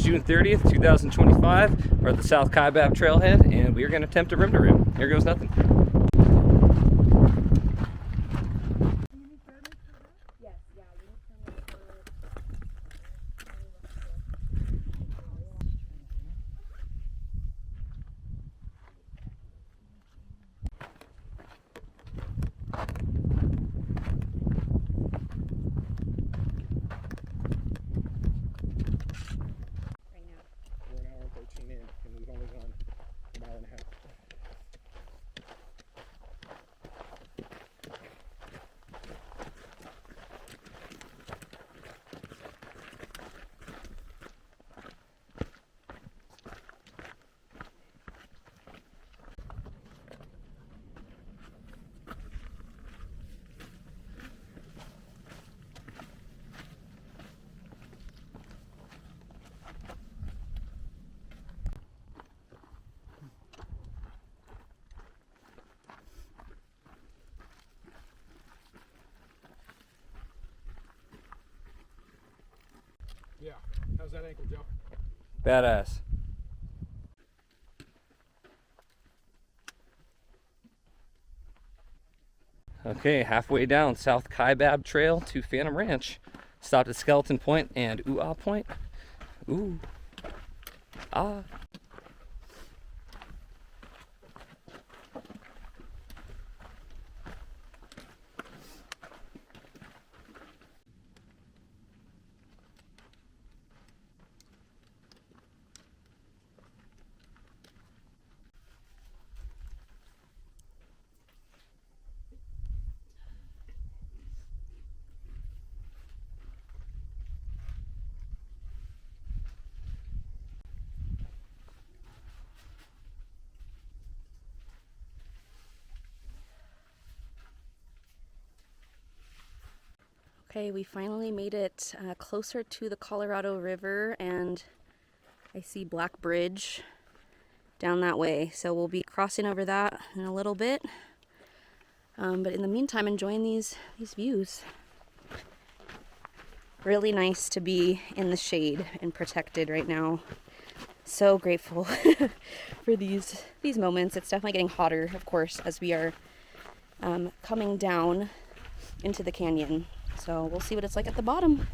June 30th, 2025. We're at the South Kaibab trailhead, and we are going to attempt a rim to rim. Here goes nothing. Yeah, how's that ankle, Joe? Badass. Okay, halfway down South Kaibab Trail to Phantom Ranch. Stopped at Skeleton Point and Ooh-Ah Point. Ooh. Ah. Okay, we finally made it closer to the Colorado River, and I see Black Bridge down that way. So we'll be crossing over that in a little bit. But in the meantime, enjoying these views. Really nice to be in the shade and protected right now. So grateful for these moments. It's definitely getting hotter, of course, as we are coming down into the canyon. So we'll see what it's like at the bottom.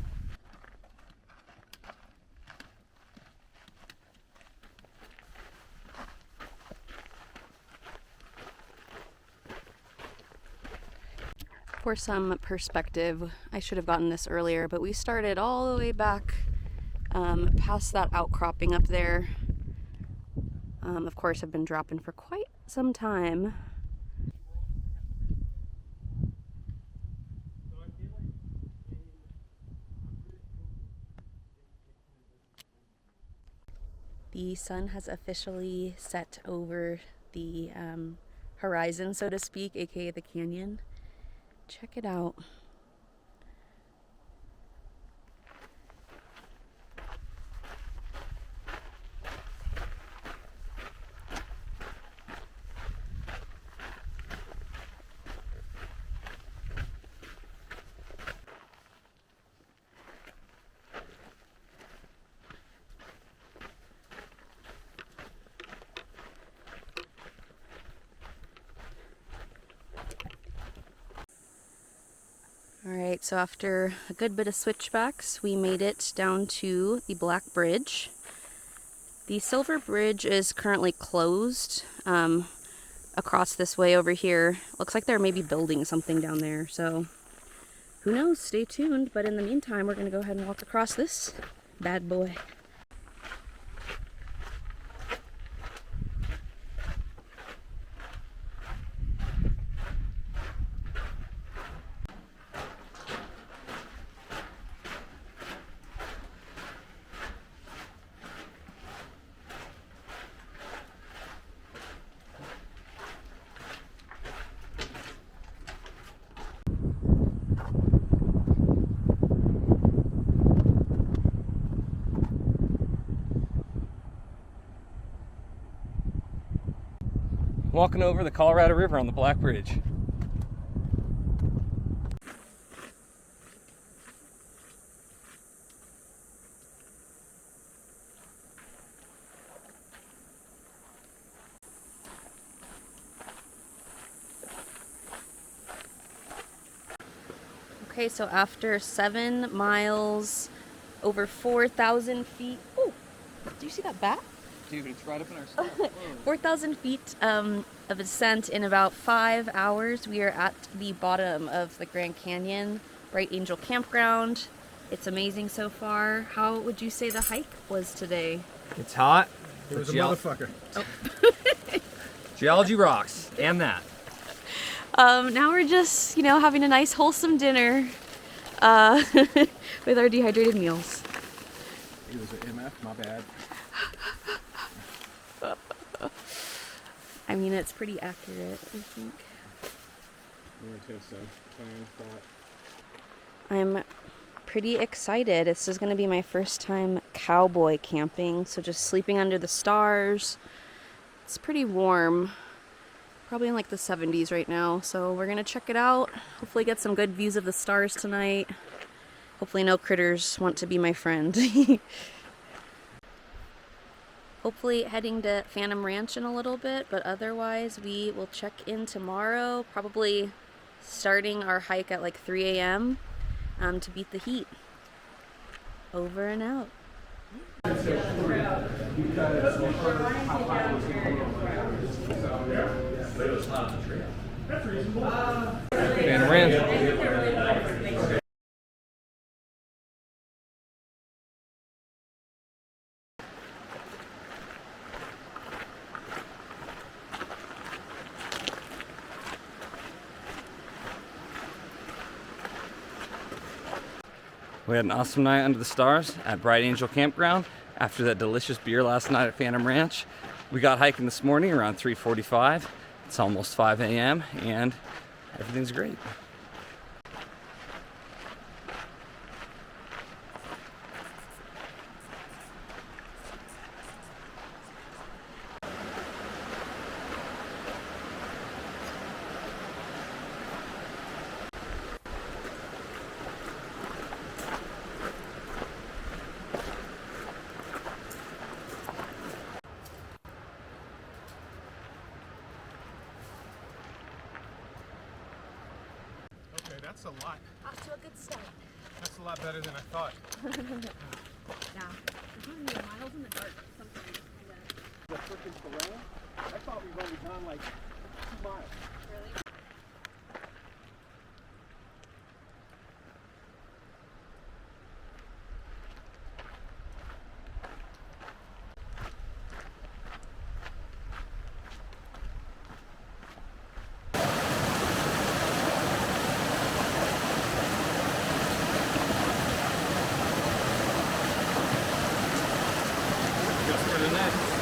For some perspective, I should have gotten this earlier, but we started all the way back past that outcropping up there. Of course, I've been dropping for quite some time. The sun has officially set over the horizon, so to speak, aka the canyon. Check it out. Alright, so after a good bit of switchbacks, we made it down to the Black Bridge. The Silver Bridge is currently closed across this way over here. Looks like they're maybe building something down there, so who knows? Stay tuned, but in the meantime, we're going to go ahead and walk across this bad boy. Walking over the Colorado River on the Black Bridge. Okay, so after 7 miles, over 4,000 feet. Oh, do you see that bat? Dude, it's right up in our stuff. 4,000 feet of ascent in about 5 hours. We are at the bottom of the Grand Canyon, Bright Angel Campground. It's amazing so far. How would you say the hike was today? It's hot. It was a motherfucker. Geology rocks, and that. Now we're just, having a nice wholesome dinner with our dehydrated meals. It was an MF, my bad. I mean, it's pretty accurate, I think. I'm pretty excited. This is going to be my first time cowboy camping, so just sleeping under the stars. It's pretty warm. Probably in like the 70s right now, so we're going to check it out. Hopefully get some good views of the stars tonight. Hopefully no critters want to be my friend. Hopefully heading to Phantom Ranch in a little bit, but otherwise we will check in tomorrow, probably starting our hike at like 3 a.m. To beat the heat. Over and out. Phantom Ranch. We had an awesome night under the stars at Bright Angel Campground after that delicious beer last night at Phantom Ranch. We got hiking this morning around 3:45. It's almost 5 a.m. and everything's great. Okay, that's a lot. Off to a good start. That's a lot better than I thought. Yeah. There's not many miles in the dark sometimes. The freaking terrain? I thought we've only gone like 2 miles. Really? Just for the next.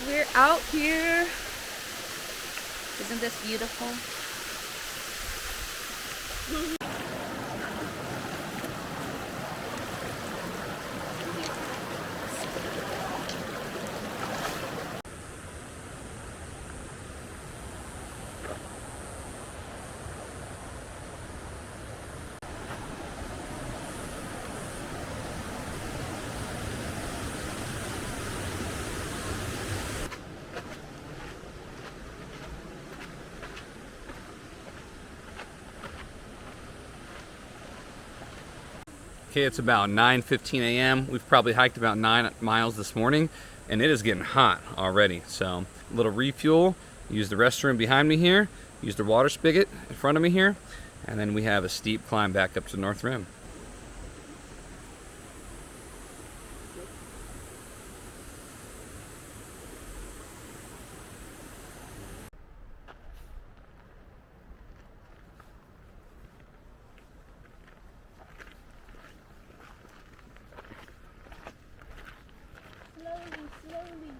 We're out here. Isn't this beautiful? Okay, it's about 9:15 a.m. We've probably hiked about 9 miles this morning, and it is getting hot already. So, a little refuel. Use the restroom behind me here. Use the water spigot in front of me here, and then we have a steep climb back up to the North Rim. slowly.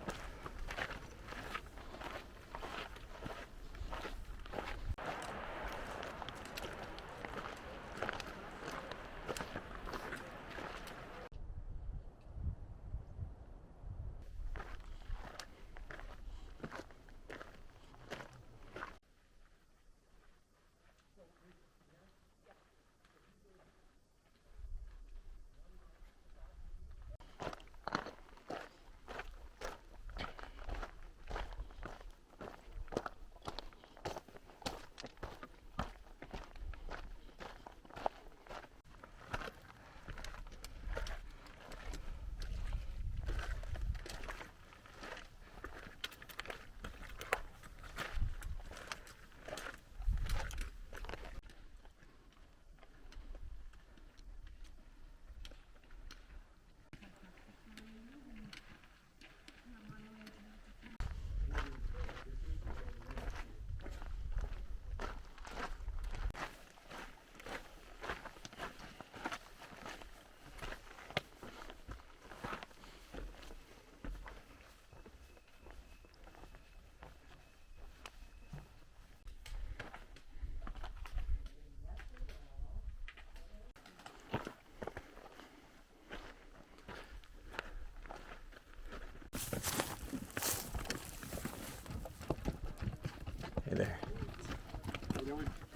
Hey there.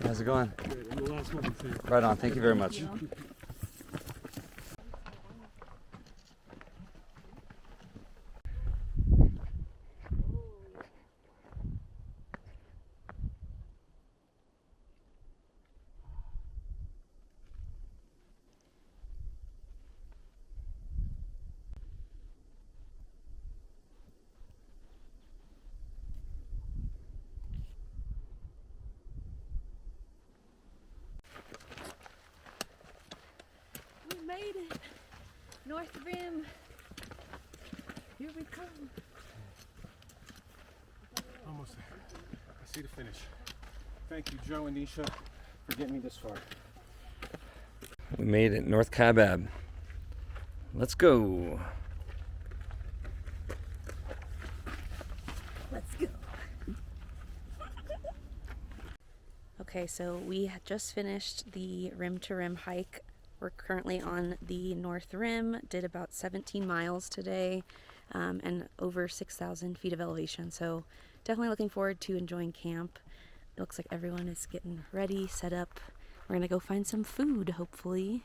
How's it going? The last one too. Right on. Thank you very much. We made it. North Rim. Here we come. Almost there. I see the finish. Thank you, Joe and Nisha, for getting me this far. We made it, North Kaibab. Let's go. Let's go. Okay, so we had just finished the rim to rim hike. We're currently on the North Rim, did about 17 miles today, and over 6,000 feet of elevation. So definitely looking forward to enjoying camp. It looks like everyone is getting ready, set up. We're gonna go find some food, hopefully.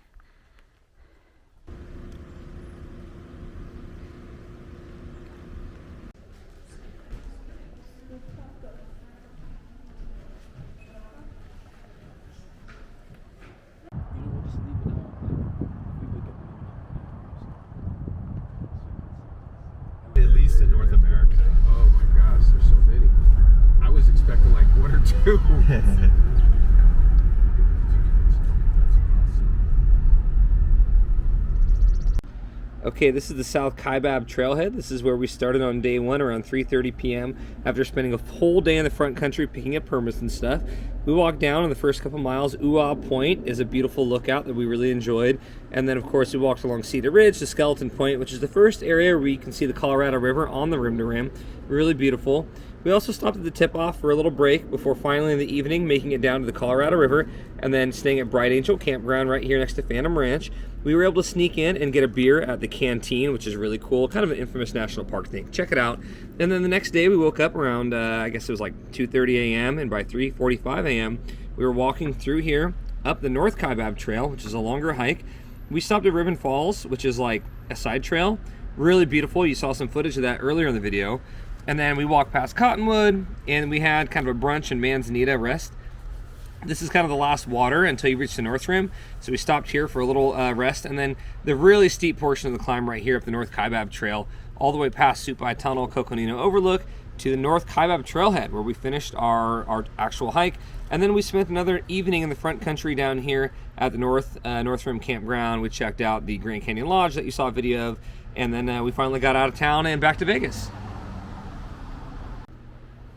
At least in North America. Oh my gosh, there's so many. I was expecting like one or two. Okay, this is the South Kaibab trailhead. This is where we started on day one around 3:30 p.m. after spending a whole day in the front country picking up permits and stuff. We walked down on the first couple miles. Point is a beautiful lookout that we really enjoyed. And then, of course, we walked along Cedar Ridge to Skeleton Point, which is the first area where you can see the Colorado River on the rim to rim. Really beautiful. We also stopped at the tip-off for a little break before finally in the evening making it down to the Colorado River and then staying at Bright Angel Campground right here next to Phantom Ranch. We were able to sneak in and get a beer at the Cantina, which is really cool. Kind of an infamous national park thing. Check it out. And then the next day we woke up around, I guess it was like 2:30 a.m. and by 3:45 a.m. we were walking through here up the North Kaibab Trail, which is a longer hike. We stopped at Ribbon Falls, which is like a side trail. Really beautiful. You saw some footage of that earlier in the video. And then we walked past Cottonwood, and we had kind of a brunch and Manzanita rest. This is kind of the last water until you reach the North Rim. So we stopped here for a little rest, and then the really steep portion of the climb right here up the North Kaibab Trail, all the way past Supai Tunnel, Coconino Overlook, to the North Kaibab Trailhead, where we finished our actual hike. And then we spent another evening in the front country down here at the North Rim Campground. We checked out the Grand Canyon Lodge that you saw a video of, and then we finally got out of town and back to Vegas.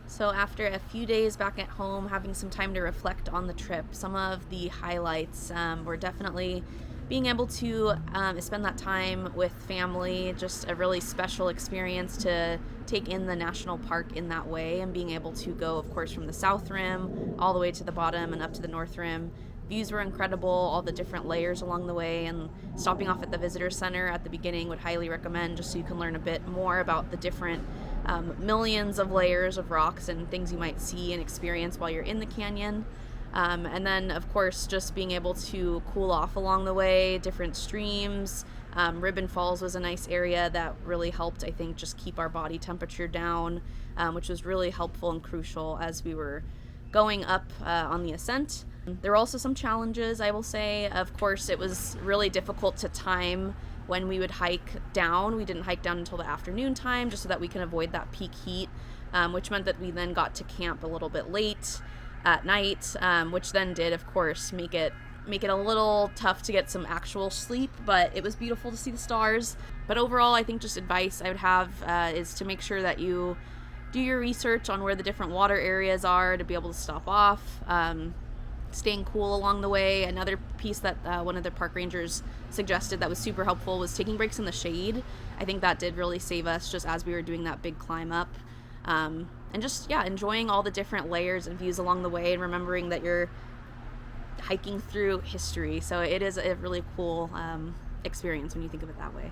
So after a few days back at home, having some time to reflect on the trip, some of the highlights were definitely being able to spend that time with family, just a really special experience to take in the national park in that way, and being able to go, of course, from the south rim all the way to the bottom and up to the north rim. Views were incredible, all the different layers along the way, and stopping off at the visitor center at the beginning would highly recommend, just so you can learn a bit more about the different millions of layers of rocks and things you might see and experience while you're in the canyon. And then, of course, just being able to cool off along the way, different streams. Ribbon Falls was a nice area that really helped, I think, just keep our body temperature down, which was really helpful and crucial as we were going up on the ascent. There were also some challenges, I will say. Of course, it was really difficult to time when we would hike down. We didn't hike down until the afternoon time, just so that we can avoid that peak heat, which meant that we then got to camp a little bit late at night, which then did, of course, make it a little tough to get some actual sleep, but it was beautiful to see the stars. But overall, I think just advice I would have is to make sure that you do your research on where the different water areas are to be able to stop off. Staying cool along the way. Another piece that one of the park rangers suggested that was super helpful was taking breaks in the shade. I think that did really save us just as we were doing that big climb up. And just, enjoying all the different layers and views along the way, and remembering that you're hiking through history. So it is a really cool experience when you think of it that way.